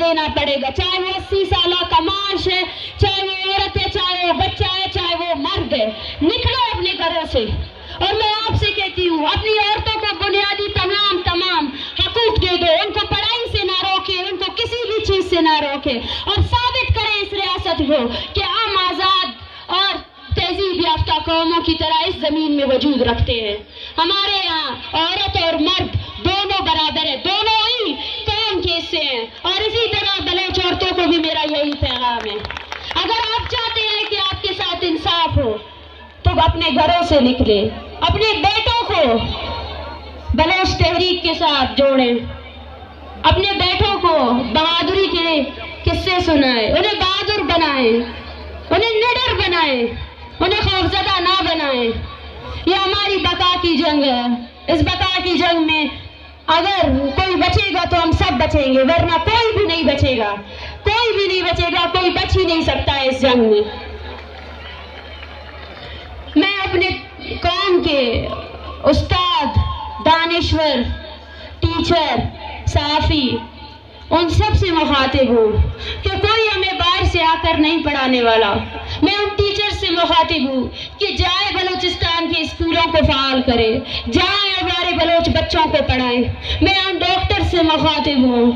دینا پڑے گا، چاہے وہ 80 سالہ کا معاش ہے، چاہے وہ عورت ہے، چاہے وہ بچہ ہے، چاہے وہ مرد ہے۔ نکلو اپنے گھروں سے۔ اور میں آپ سے کہتی ہوں اپنی عورتوں کو بنیادی تمام حقوق دے دو، ان کو پڑھائی سے نہ روکے، ان کو کسی بھی چیز سے نہ روکے، اور ثابت کریں اس ریاست کو کہ ہم آزاد اور تہذیب یافتہ قوموں کی طرح اس زمین میں وجود رکھتے ہیں۔ ہمارے یہاں عورت اور مرد دونوں برابر ہیں، دونوں ہی قوم کے حصے ہیں، اور اسی طرح بلوچ عورتوں کو بھی میرا یہی پیغام ہے۔ اگر آپ چاہتے ہیں کہ آپ کے ساتھ انصاف ہو تو اپنے گھروں سے نکلے، اپنے بیٹوں کو بلوچ تحریک کے ساتھ جوڑیں، اپنے بیٹوں کو بہادری کے قصے سنائیں، انہیں بہادر بنائیں، انہیں نڈر بنائیں، انہیں خوفزدہ نہ بنائیں۔ یہ ہماری بقا کی جنگ ہے۔ اس بقا کی جنگ میں اگر کوئی بچے گا تو ہم سب بچیں گے، ورنہ کوئی بھی نہیں بچے گا، کوئی بھی نہیں بچے گا، کوئی بچ ہی نہیں سکتا ہے اس جنگ میں۔ میں اپنے قوم کے استاد، دانشور، ٹیچر، صحافی، ان سب سے مخاطب ہوں کہ کوئی ہمیں باہر سے آ کر نہیں پڑھانے والا۔ میں ان ٹیچر سے مخاطب ہوں کہ جائے بلوچستان کے اسکولوں کو فعال کرے، جائیں ہمارے بلوچ بچوں کو پڑھائیں۔ میں ان ڈاکٹر سے مخاطب ہوں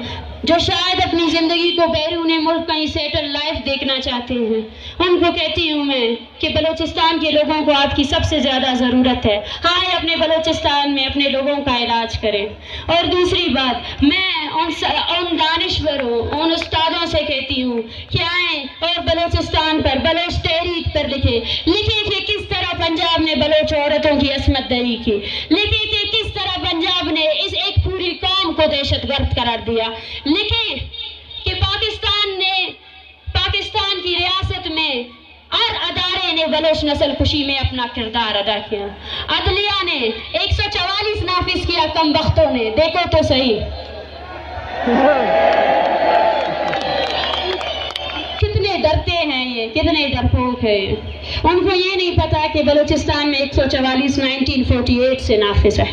جو شاید اپنی زندگی کو بیرون ملک کہیں سیٹل لائف دیکھنا چاہتے ہیں۔ ان کو کہتی ہوں میں کہ بلوچستان کے لوگوں کو آپ کی سب سے زیادہ ضرورت ہے، آئیں اپنے بلوچستان میں اپنے لوگوں کا علاج کریں۔ اور دوسری بات، میں ان دانشوروں، ان استادوں سے کہتی ہوں کہ آئیں اور بلوچستان پر، بلوچ تحریک پر لکھیں کہ کس طرح پنجاب نے بلوچ عورتوں کی عصمت دری کی، لکھیں کہ کس طرح پنجاب نے اس ایک پوری قوم کو دہشت گرد قرار دیا، لکھیں کہ پاکستان کی ریاست میں ہر ادارے نے بلوچ نسل کشی میں اپنا کردار ادا کیا۔ عدلیہ نے 144 نافذ کیا، کم بختوں نے، دیکھو تو صحیح کتنے ڈرتے ہیں یہ، کتنے ڈرپوک ہیں یہ۔ ان کو یہ نہیں پتا کہ بلوچستان میں 144 1948 سے نافذ ہے۔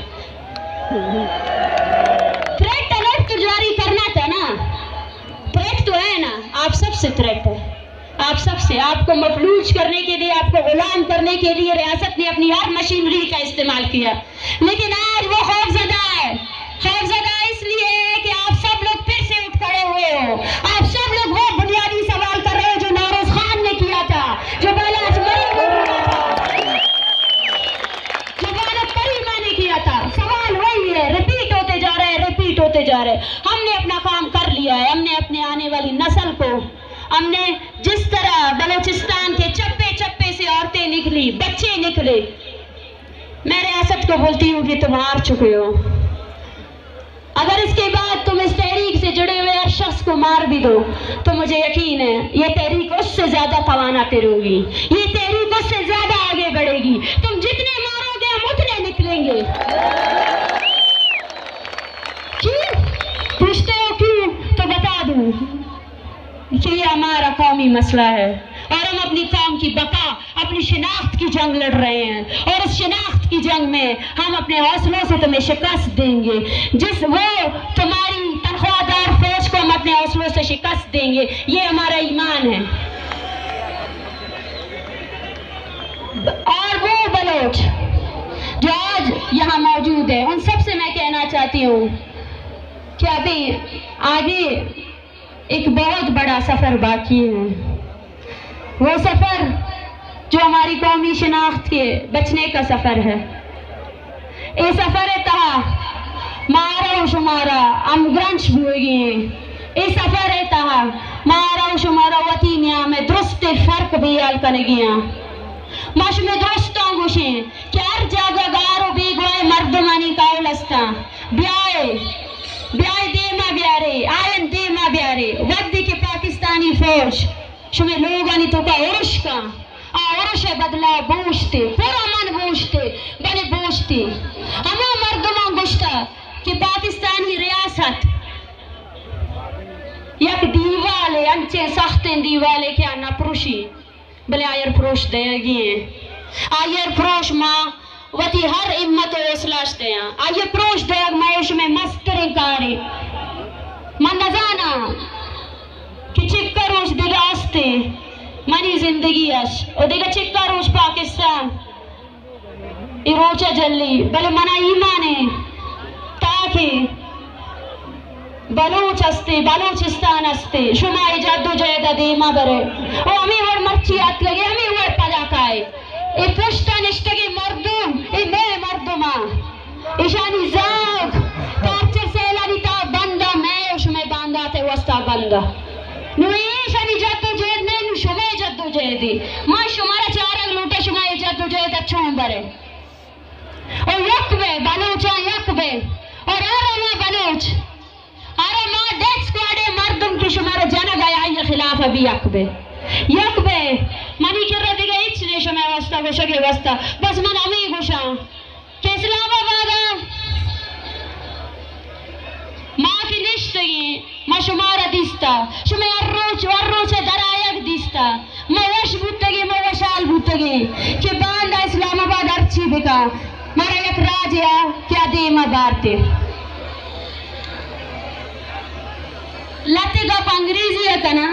تھریٹ الرٹ تو جاری کرنا تھا نا، تھریٹ تو ہے نا، آپ سب سے تھریٹ ہے، آپ سب سے۔ آپ کو مفلوج کرنے کے لیے، آپ کو غلام کرنے کے لیے ریاست نے اپنی ہر مشینری کا استعمال کیا، لیکن آج وہ خوفزدہ ہے۔ خوفزدہ اس لیے ہے کہ آپ سب لوگ پھر سے اٹھ کھڑے ہوئے ہو، آپ سب لوگ وہ بنیادی سوال کر رہے ہو جو نوروز خان نے کیا تھا، جو بالا اجمری نے کیا تھا، جو بالا کریمہ نے کیا تھا۔ سوال وہی ہے، ریپیٹ ہوتے جا رہے ہیں، ریپیٹ ہوتے جا رہے ہیں۔ ہم نے اپنا کام کر لیا ہے، ہم نے اپنے آنے والی نسل کو، ہم نے جس طرح بلوچستان کے چپے چپے سے عورتیں نکلی، بچے نکلے، میں ریاست کو بولتی ہوں کہ تم ہار چکے ہو۔ اگر اس کے بعد تم اس تحریک سے جڑے ہوئے ہر شخص کو مار بھی دو تو مجھے یقین ہے یہ تحریک اس سے زیادہ تواناتے رہے گی، یہ تحریک اس سے زیادہ آگے بڑھے گی۔ تم جتنے مارو گے ہم اتنے نکلیں گے۔ کیوں پوچھتے ہو؟ کیوں؟ تو بتا دوں کہ یہ ہمارا قومی مسئلہ ہے، اور ہم اپنی قوم کی بقا، اپنی شناخت کی جنگ لڑ رہے ہیں، اور اس شناخت کی جنگ میں ہم اپنے حوصلوں سے تمہیں شکست دیں گے۔ وہ تمہاری تنخواہ دار فوج کو ہم اپنے حوصلوں سے شکست دیں گے، یہ ہمارا ایمان ہے۔ اور وہ بلوچ جو آج یہاں موجود ہے، ان سب سے میں کہنا چاہتی ہوں کہ ابھی آگے ایک بہت بڑا سفر باقی ہے، وہ سفر جو ہماری قومی شناخت کے بچنے کا سفر ہے۔ اے سفر تہا مارا و شمارا ہم گرنچ بھوگی، اے سفر تہا مارا و شمارا وطی نیام درست فرق بیال کنگیاں مش میں درستوں گوشیں کہ ہر جاگہ گارو بیگوائے مردمانی کاؤلستا بیائے دیما بیارے آئین دیما بیارے ودی کے پاکستانی فوج شمیں لوگانی تو کا عرش کا عرش بدلا بوشتے پورا من بوشتے بنے بوشتے ہمیں مردمان گوشتا کہ پاکستانی ریاست یک دیوالے انچے سختیں دیوالے کیا نہ پروشی بلے آئیر پروش دے گی ہیں، آئیر پروش ماں وطی ہر امت و اسلاش دے ہیں، آئیر پروش دے گی مائش میں مستریں کاری من نزانا هستی منی زندگیش و دیگه چکا روش پاکستان ای روچه جلی بله من ایمانه تاکه بلوچ هستی بلوچستان هستی شما جد و جهد دیما بره و همی ور مرچیات لگی همی ور پداکای ای پشتن اشتگی مردم ای مه مردما ایشانی زاگ تارچر سیلانی تا بنده مه شما باندات وستا بنده نوی ایشانی جد و جهد نه نو شما جد و جهدی ما شما را چارگ لوٹه شما جد و جهد اچھون بره و یک به بلوچان یک به اور آرما بلوچ آره ما ڈیتھ سکواڈ مردم کی شمار جانا گیا یہ خلاف ابھی یک بے منی کر رہا دیگا ایچ نے شما واسطہ گوشا کے واسطہ بس من امی گوشا کہ اسلام آبادا ماں کی نشتگی ما شمارا دیستا شما ارروچ درائیک دیستا ما وش بوتگی ما وشال بوتگی کہ باندہ اسلام آباد ارچی بکا مارا یک راجیا کیا دیما بارتے لتے گپ انگریزی ہے کنا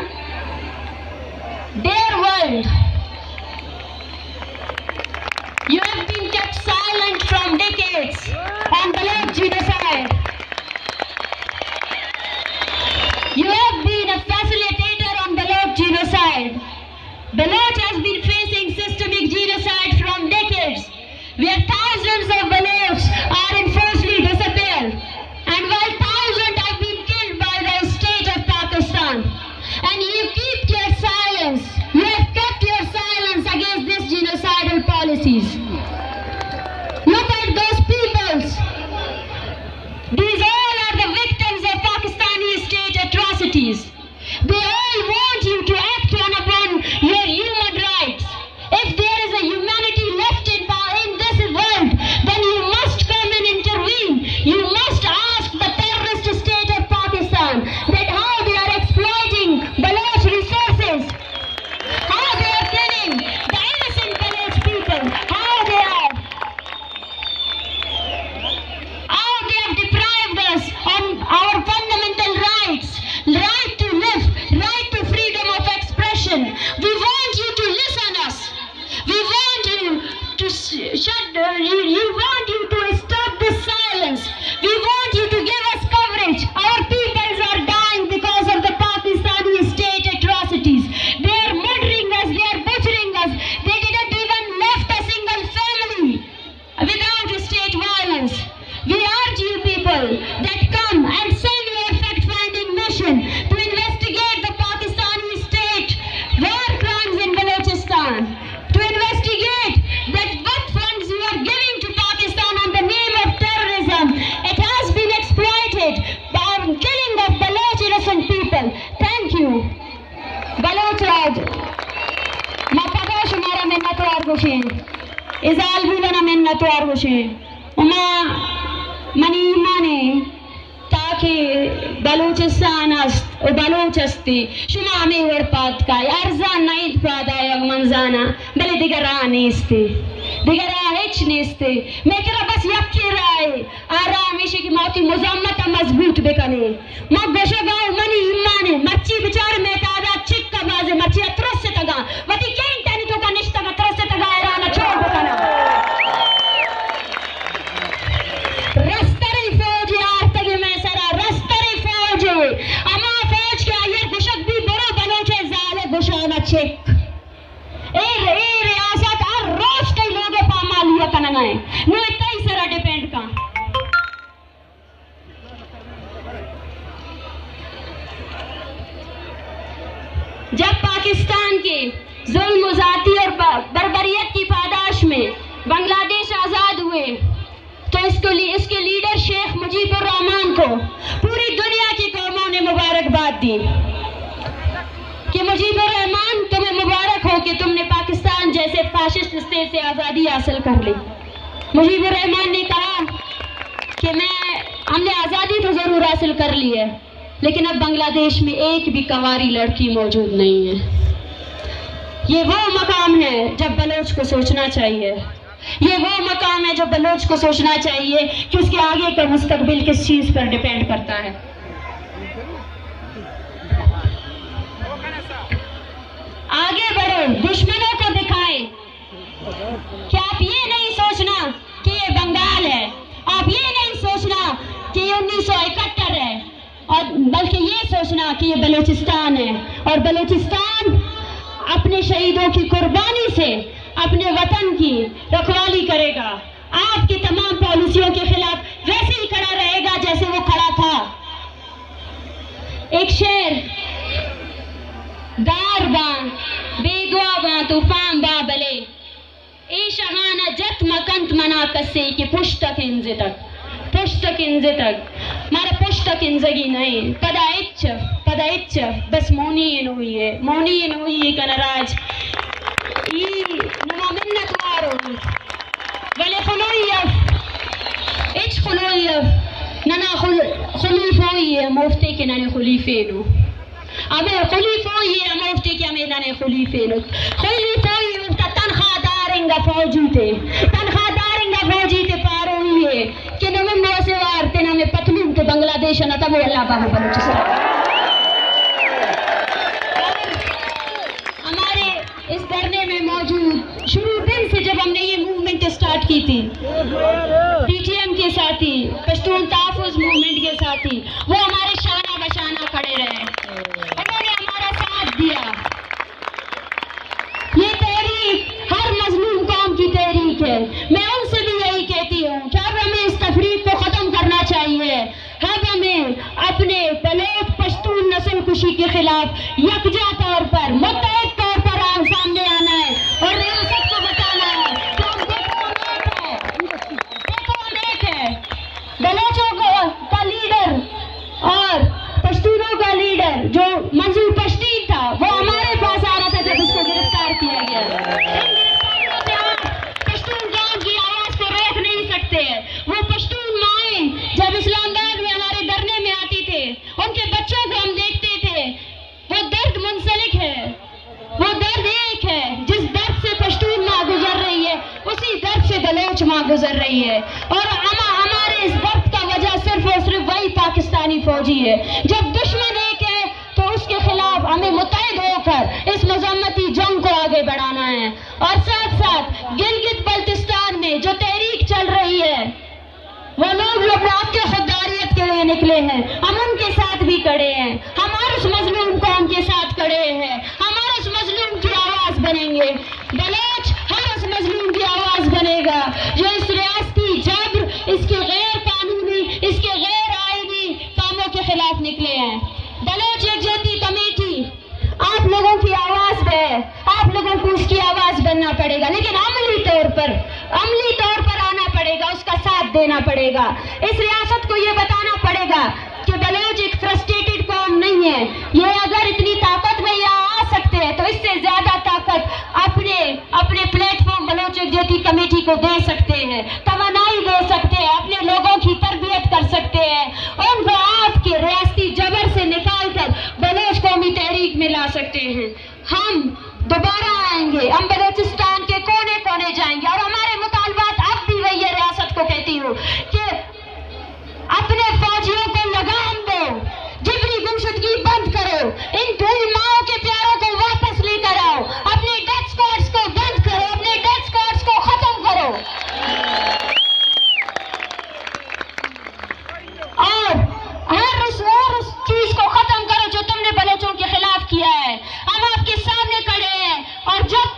Dear world, you have been kept silent from decades on Baloch genocide. You have been a facilitator on Baloch genocide. Baloch has been facing systemic genocide from decades, where thousands of Baloch are enforcedly disappeared, and while thousands have been killed by the state of Pakistan. And you keep your silence. You have kept your silence against these genocidal policies. Look at those peoples. These all are the victims of Pakistani state atrocities. They all want you to act upon your human rights. If there is a humanity left in this world, then you must come and intervene. You must ask the terrorist state of Pakistan that how they are exploiting Baloch resources, how they are killing the innocent Baloch people, how they have deprived us on our fundamental rights, right to live, right to freedom of expression. We want you to listen us. We want you to you want you to stop this silence. We want you to give us coverage. Our peoples are dying because of the Pakistani state atrocities. They are murdering us, they are butchering us. They didn't even left a single family without state violence. We urge you people that come and send your fact-finding mission to investigate the Pakistani state war crimes in Balochistan, to investigate that what funds you are giving to Pakistan on the name of terrorism. It has been exploited by killing of Baloch innocent people. Thank you. Baloch Raj. Mapaka shumara minnatwar gushin. Izal bulana minnatwar gushin. Uma mani imane تاکہ بلوچستان است و بلوچ استی شما ہمیں ورپاد کائی ارزان نائید پادایا منزانا بلے دیگر راہ نیستی دیگر راہ ہیچ نیستی میں کرا بس یکی رائے آرام ایشی کی موتی مزمتا مضبوط بکنے مگ گوشو گاؤ منی ایمانے مرچی بچار میں تادا چکا بازے مرچی اترس سے تگا وطی کہیں تینی تو کا نشتا میں ترس سے تگا ایرانا چھوڑ بکنا رستری فوج یار تگی میں سرا رستری فوج اما فوج کے آئیر گشک بھی برو بلوچے زالے گشانا چک اے ریاست ہر روز کئی لوگے پاما لیا کننا ہے نو اتائی سرا ڈیپینڈ کا جب پاکستان کے ظلم و ذاتی اور بربریت کی پاداش میں بنگلہ دیش آزاد ہوئے تو اس کے لیڈر شیخ مجیب الرحمان کو پوری دنیا کی قوموں نے مبارکباد دی کہ مجیب الرحمان تمہیں مبارک ہو کہ تم نے پاکستان جیسے فاشسٹ اسٹیٹ سے آزادی حاصل کر لی. مجیب الرحمان نے کہا کہ ہم نے آزادی تو ضرور حاصل کر لی ہے لیکن اب بنگلہ دیش میں ایک بھی کنواری لڑکی موجود نہیں ہے. یہ وہ مقام ہے جب بلوچ کو سوچنا چاہیے. یہ وہ مقام ہے جو بلوچ کو سوچنا چاہیے کہ اس کے آگے کا مستقبل کس چیز پر ڈیپینڈ کرتا ہے. آگے بڑھو، دشمنوں کو دکھائے کہ آپ یہ نہیں سوچنا کہ یہ بنگال ہے، آپ یہ نہیں سوچنا کہ یہ 1971 ہے، اور بلکہ یہ سوچنا کہ یہ بلوچستان ہے، اور بلوچستان اپنے شہیدوں کی قربانی سے اپنے وطن کی رکھوالی کرے گا، آپ کی تمام پالیسیوں کے خلاف ویسے ہی کھڑا رہے گا جیسے وہ کھڑا تھا۔ ایک شعر، دار باں بے دعا باں طوفان با بلے ای شہانہ جت مکنت منا کسی کہ پشت تک انزے تک مارا پشت تک انزگی نہیں پدا اچ بس مونی نوئی کنراج ای نما منت وارو ولی خلویف ننا خلیفوئی ہے مفتے کے ننے خلیفے نو ہمیں خلیفوئی ہے مفتے کے ہمیں ننے خلیفے نو خلیفوئی مفتا تنخواہ دارنگا فوجی تے پارو ہوئی ہے کہ نمیں موسے وارتے نمیں پتلون تے بنگلہ دیش نتا وہ اللہ باہو بلوچستان۔ ہمارے اس دھرنے میں موجود شروع دن سے جب ہم نے یہ موومنٹ اسٹارٹ کی تھی، پی ٹی ایم کے ساتھی، پشتون تحفظ موومنٹ کے ساتھی، وہ ہمارے شانہ بشانہ کھڑے رہے، انہوں نے ہمارا ساتھ دیا۔ یہ تحریک ہر مظلوم قوم کی تحریک ہے۔ میں ان سے بھی یہی کہتی ہوں کہ اب ہمیں اس تفریق کو ختم کرنا چاہیے، اب ہمیں اپنے بلوچ پشتون نسل کشی کے خلاف یکجا طور پر متحد طور پر سامنے آنا ہے اور ریاست کو بتانا ہے کہ بلوچوں کا لیڈر اور پشتونوں کا لیڈر جو منظور پشتین تھا وہ ہمارے پاس آ رہا تھا جب اس کو گرفتار کیا گیا۔ پشتون قوم کی آواز کو روک نہیں سکتے۔ وہ پشتون مائیں جب اسلام آباد میں ہمارے دھرنے میں آتی تھے، ان کے بچوں کو ہم دیکھتے تھے، وہ درد منسلک ہے، وہ درد ایک ہے، جس درد سے پشتون ماں گزر رہی ہے اسی درد سے بلوچ ماں گزر رہی ہے، اور ہمارے اس درد کا وجہ صرف اور صرف وہی پاکستانی فوجی ہے۔ جب دشمن ایک ہے تو اس کے خلاف ہمیں متحد ہو کر اس مذمتی جنگ کو آگے بڑھانا ہے، اور ساتھ ساتھ گلگت بلتستان میں جو تحریک چل رہی ہے، وہ لوگ جو اپنے آپ کے خودداریت کے لیے نکلے ہیں، ہم ان کے ساتھ بھی کھڑے ہیں، ہمارے اس مظلوم قوم کے ساتھ کھڑے ہیں، ہمارے اس مظلوم کی آواز بنیں گے، بلوچ ہر اس مظلوم کی آواز بنے گا جو اس ریاستی جبر، اس کے غیر قانونی، اس کے غیر آئینی کاموں کے خلاف نکلے ہیں۔ بلوچ یکجہتی کمیٹی آپ لوگوں کی آواز ہے، آپ لوگوں کو اس کی آواز بننا پڑے گا، لیکن عملی طور پر آنا پڑے گا، اس کا ساتھ دینا پڑے گا، اس ریاست کو یہ بتانا پڑے گا کہ بلوچ ایک فرسٹریٹڈ قوم نہیں ہے، یہ اگر اتنی طاقت میں یہاں آ سکتے ہیں تو اس سے زیادہ طاقت اپنے پلیٹ فارم بلوچ یکجہتی کمیٹی کو دے سکتے ہیں، توانائی دے سکتے ہیں، اپنے لوگوں کی تربیت کر سکتے ہیں، ان کو آپ کے ریاستی جبر سے نکال کر بلوچ قومی تحریک میں لا سکتے ہیں۔ ہم دوبارہ آئیں گے، ہم بلوچستان کے کونے کونے جائیں گے، اور ہمارے مطالبات اب بھی وہی ہے، ریاست کو کہتی ہوں کہ اپنے فوجیوں کو لگام دو، جبری گمشدگی بند کرو، ان دو ماؤں کے پیاروں کو واپس لے کر آؤ، اپنے ڈیتھ اسکواڈز کو بند کرو، اپنے ڈیتھ اسکواڈز کو ختم کرو، اور ہر اس چیز کو ختم کرو جو تم نے بلوچوں کے خلاف کیا ہے۔ ہم آپ کے سامنے کھڑے ہیں، اور جب